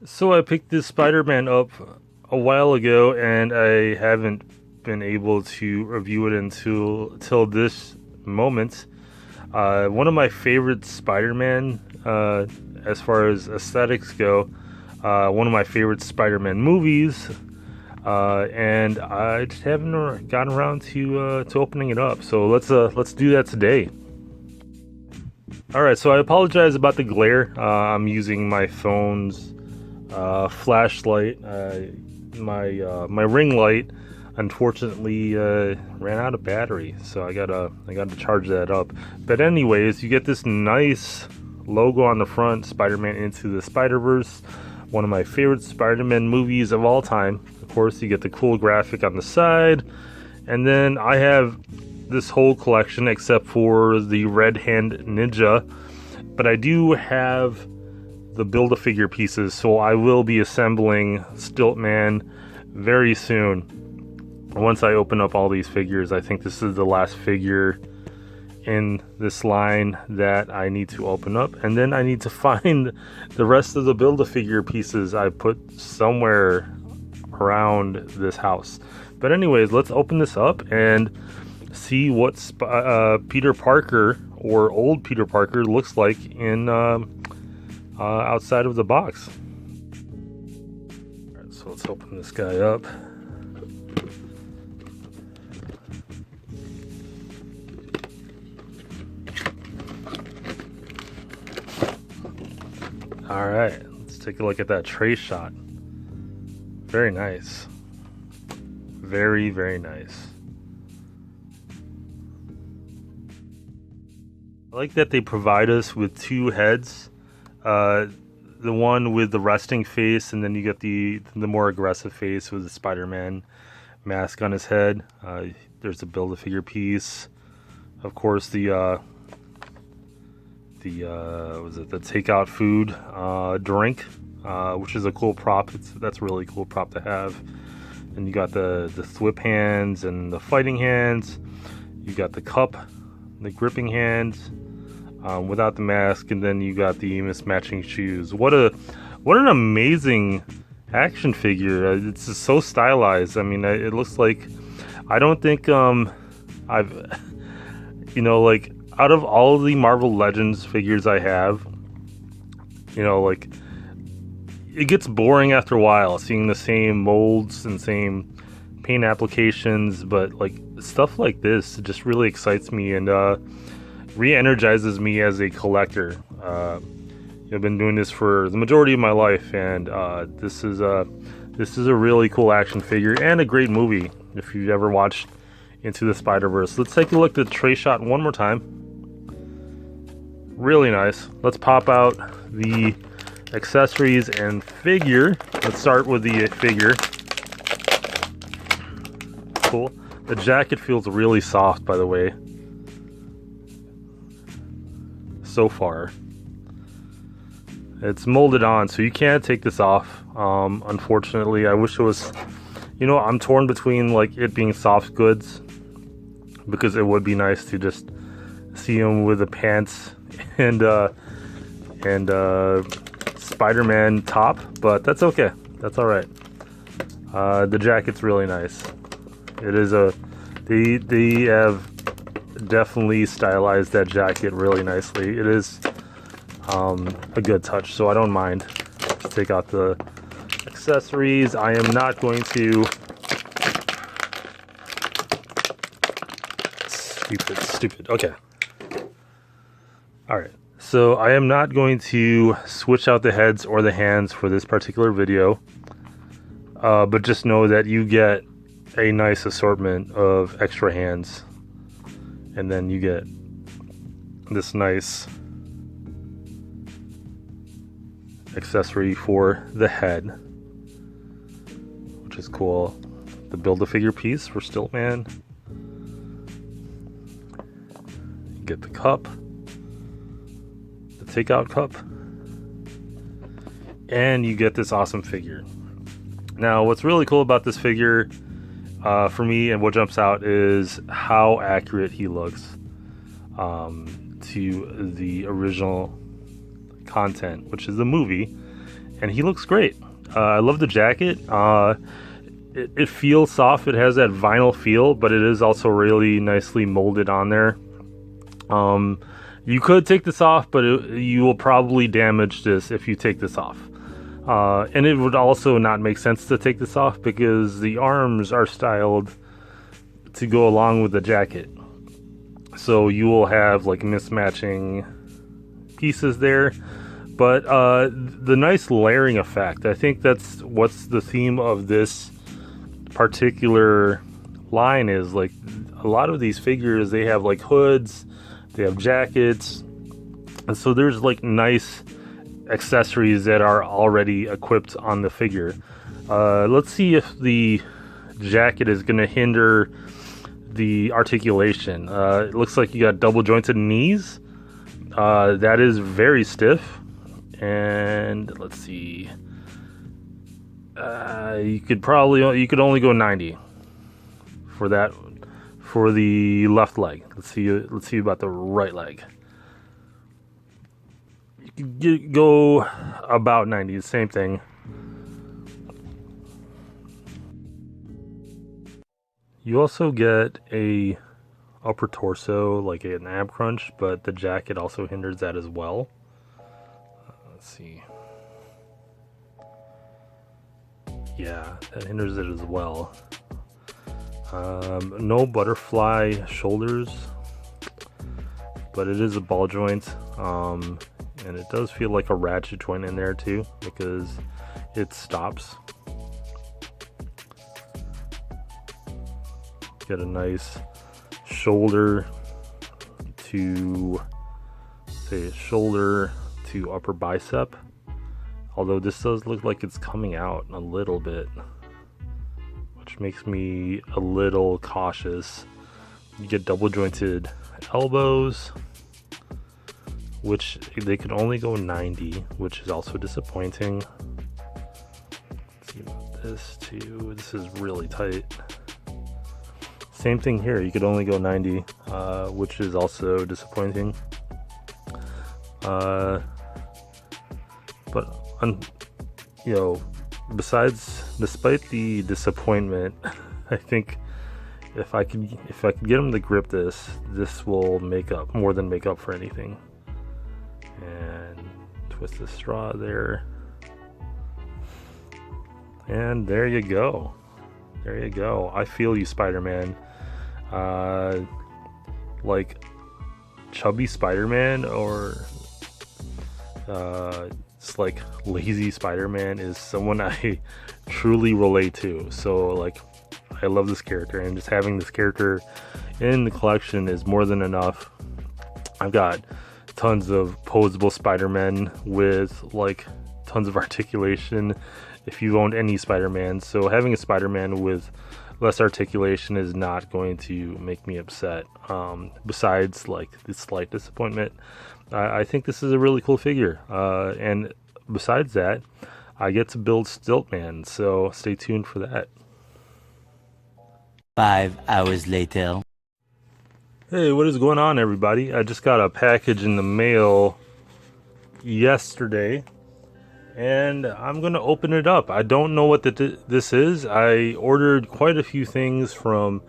So I picked this Spider-Man up a while ago, and I haven't been able to review it until this moment. One of my favorite Spider-Man, as far as aesthetics go, one of my favorite Spider-Man movies, and I just haven't gotten around to opening it up. So let's do that today. All right, so I apologize about the glare. I'm using my phone's flashlight. My ring light unfortunately ran out of battery, so I gotta charge that up. But anyways, you get this nice logo on the front, Spider-Man Into the Spiderverse, one of my favorite Spider-Man movies of all time. Of course, you get the cool graphic on the side, and then I have this whole collection except for the Red Hand Ninja, but I do have the Build-A-Figure pieces, so I will be assembling Stilt Man very soon. Once I open up all these figures, I think this is the last figure in this line that I need to open up, and then I need to find the rest of the Build-A-Figure pieces I put somewhere around this house. But anyways, let's open this up and see what Peter Parker, or old Peter Parker, looks like in outside of the box. Alright, so let's open this guy up. Alright, let's take a look at that tray shot. Very nice. Very, very nice. I like that they provide us with two heads. The one with the resting face, and then you get the more aggressive face with the Spider-Man mask on his head. There's a Build-A-Figure piece. Of course, the takeout food drink, which is a cool prop. That's a really cool prop to have. And you got the thwip hands and the fighting hands. You got the cup, the gripping hands, without the mask, and then you got the mismatching shoes. What an amazing action figure! It's just so stylized. I mean, it looks like, I don't think I've like, out of all of the Marvel Legends figures I have, like, it gets boring after a while seeing the same molds and same paint applications, but like stuff like this just really excites me and re-energizes me as a collector. I've been doing this for the majority of my life, and this is a really cool action figure and a great movie if you've ever watched Into the Spider-Verse. Let's take a look at the tray shot one more time. Really nice. Let's pop out the accessories and figure. Let's start with the figure. Cool. The jacket feels really soft, by the way. So far. It's molded on, so you can't take this off. Unfortunately, I wish it was, I'm torn between like it being soft goods, because it would be nice to just see him with the pants and Spider-Man top, but that's okay. That's all right. The jacket's really nice. It is they have definitely stylized that jacket really nicely. It is a good touch, so I don't mind. Let's take out the accessories. I am not going to stupid. Okay. All right. So I am not going to switch out the heads or the hands for this particular video, but just know that you get a nice assortment of extra hands, and then you get this nice accessory for the head, which is cool. The Build-A-Figure piece for Stilt Man. You get the cup, the takeout cup, and you get this awesome figure. Now, what's really cool about this figure, for me, and what jumps out, is how accurate he looks to the original content, which is the movie. and he looks great. I love the jacket. It feels soft. It has that vinyl feel, but it is also really nicely molded on there. You could take this off, but you will probably damage this if you take this off. And it would also not make sense to take this off because the arms are styled to go along with the jacket. So you will have like mismatching pieces there. But the nice layering effect, I think that's what's the theme of this particular line is. Like a lot of these figures, they have like hoods, they have jackets, and so there's like nice accessories that are already equipped on the figure. Let's see if the jacket is going to hinder the articulation. It looks like you got double jointed knees. That is very stiff. And let's see. You could only go 90 for that, for the left leg. Let's see about the right leg. You could go about 90, the same thing. You also get a upper torso, like an ab crunch, but the jacket also hinders that as well. Let's see. Yeah, that hinders it as well. No butterfly shoulders, but it is a ball joint, and it does feel like a ratchet joint in there too because it stops. Get a nice shoulder to upper bicep, although this does look like it's coming out a little bit, which makes me a little cautious. You get double jointed elbows, which they could only go 90, which is also disappointing. Let's see about this too. This is really tight. Same thing here, you could only go 90, which is also disappointing. But despite the disappointment, I think if I could get him to grip this will more than make up for anything. And twist the straw there, and there you go. There you go. I feel you, Spider-Man. Like chubby Spider-Man or it's like lazy Spider-Man is someone I truly relate to. So like I love this character, and just having this character in the collection is more than enough. I've got tons of posable Spider-Man with like tons of articulation if you owned any Spider-Man, so having a Spider-Man with less articulation is not going to make me upset. Besides like the slight disappointment, I think this is a really cool figure, and besides that, I get to build Stilt Man, so stay tuned for that. 5 hours later. Hey, what is going on, everybody? I just got a package in the mail yesterday, and I'm gonna open it up. I don't know what this is. I ordered quite a few things from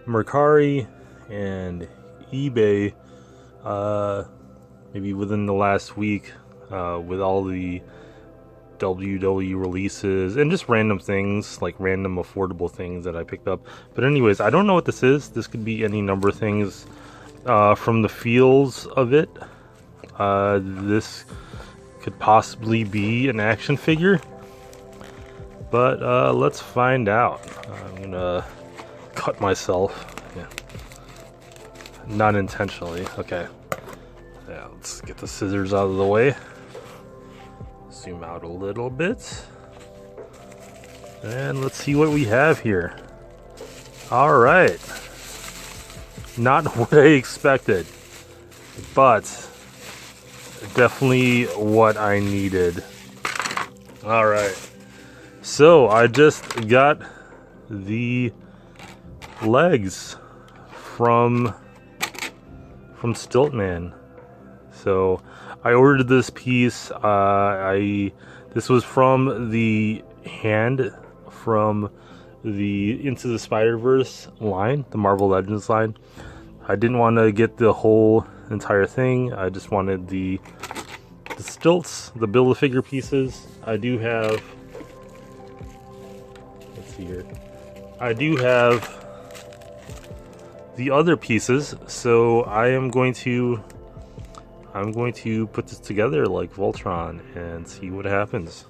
Mercari and eBay, maybe within the last week, with all the WWE releases and just random things, like random affordable things that I picked up. But anyways, I don't know what this is. This could be any number of things. From the feels of it, this could possibly be an action figure, but let's find out. I'm gonna cut myself, not intentionally. Okay, yeah, let's get the scissors out of the way, zoom out a little bit, and let's see what we have here. All right, not what I expected, but definitely what I needed. All right, so I just got the legs from Stilt Man. So I ordered this piece. I This was from the hand from the Into the Spiderverse line, the Marvel Legends line. I didn't want to get the whole entire thing. I just wanted the stilts, the Build-A-Figure pieces. I do have, let's see here. I do have the other pieces, so I'm going to put this together like Voltron and see what happens.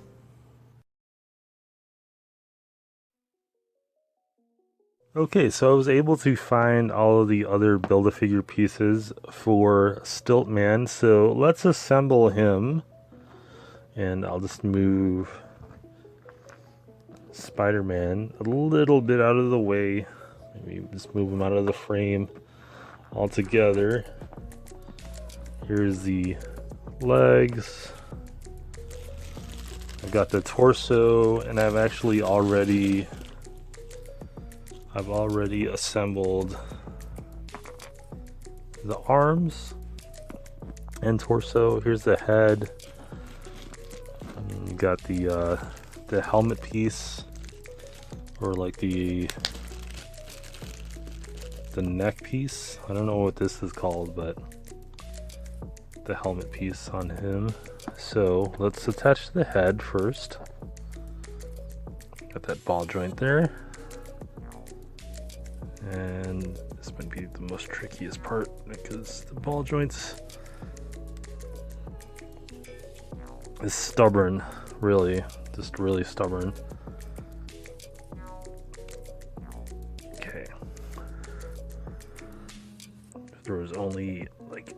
Okay, so I was able to find all of the other Build-A-Figure pieces for Stilt Man, so let's assemble him. And I'll just move Spider-Man a little bit out of the way. Maybe just move him out of the frame altogether. Here's the legs. I've got the torso, and I've already assembled the arms and torso. Here's the head. You got the helmet piece, or like the neck piece. I don't know what this is called, but the helmet piece on him. So let's attach the head first. Got that ball joint there. And this might be the most trickiest part because the ball joints is stubborn, really, just really stubborn. Okay. There was only like...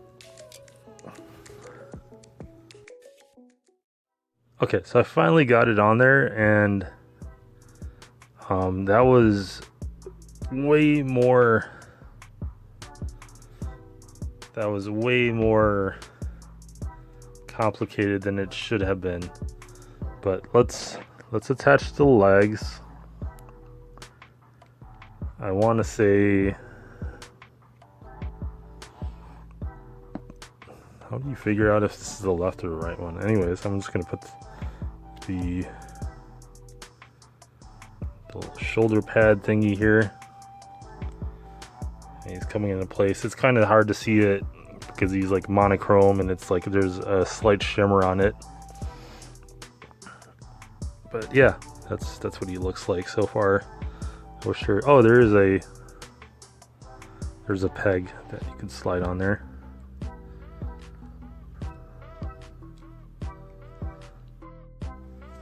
Okay, so I finally got it on there, and that was way more complicated than it should have been. But let's attach the legs. I want to say, how do you figure out if this is the left or the right one? Anyways, I'm just gonna put the shoulder pad thingy here. And he's coming into place. It's kind of hard to see it because he's like monochrome, and it's like there's a slight shimmer on it. But yeah, that's what he looks like so far. For sure. Oh, there's a peg that you can slide on there.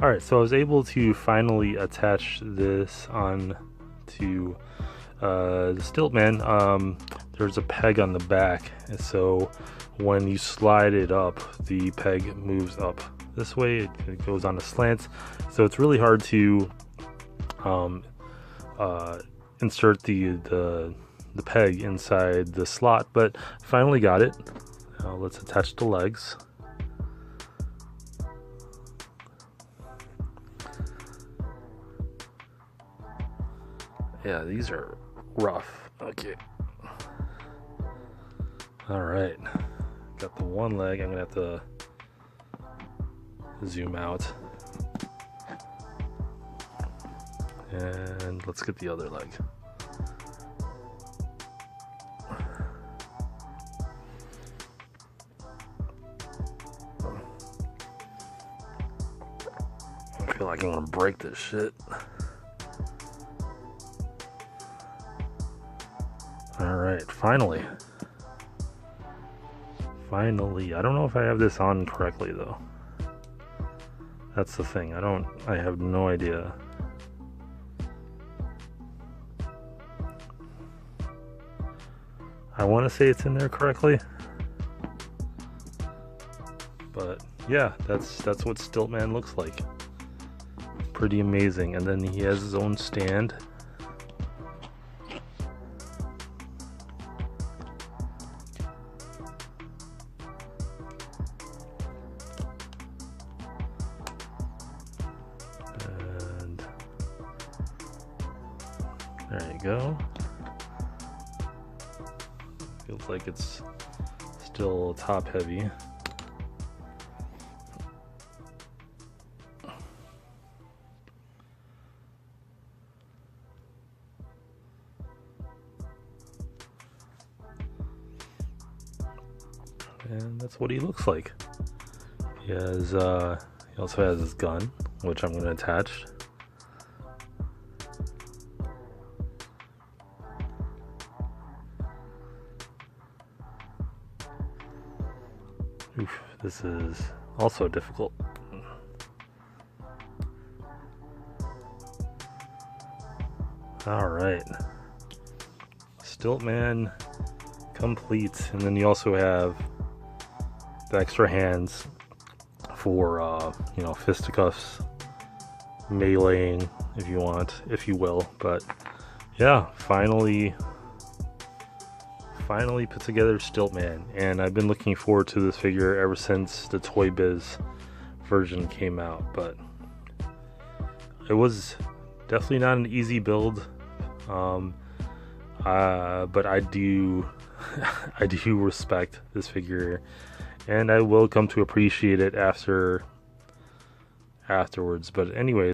Alright, so I was able to finally attach this on to the Stilt Man. There's a peg on the back, and so when you slide it up, the peg moves up this way. It goes on a slant, so it's really hard to insert the peg inside the slot, but finally got it. Now let's attach the legs. Yeah, these are rough. Okay. All right. Got the one leg. I'm gonna have to zoom out. And let's get the other leg. I feel like I'm gonna break this shit. Alright, finally. I don't know if I have this on correctly though. That's the thing. I have no idea. I want to say it's in there correctly. But yeah, that's what Stiltman looks like. Pretty amazing. And then he has his own stand. There you go. Feels like it's still top heavy. and that's what he looks like. He has he also has his gun, which I'm going to attach. Oof, this is also difficult. Alright. Stilt Man complete. And then you also have the extra hands for, you know, fisticuffs, meleeing if you want, if you will. But yeah, finally put together Stilt Man. And I've been looking forward to this figure ever since the Toy Biz version came out. But it was definitely not an easy build. But I do I do respect this figure, and I will come to appreciate it afterwards. But anyways,